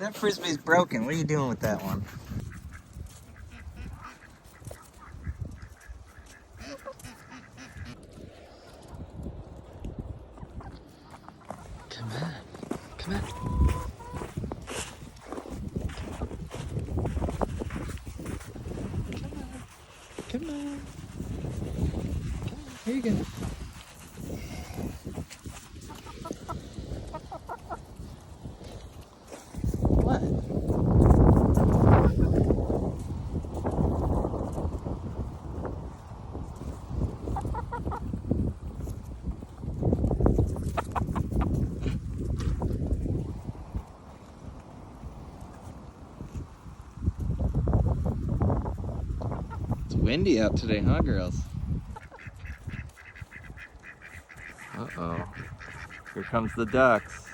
That frisbee's broken. What are you doing with that one? Come on. Come on. Come on. Here you go. What? It's windy out today, huh, girls? Uh-oh. Here comes the ducks.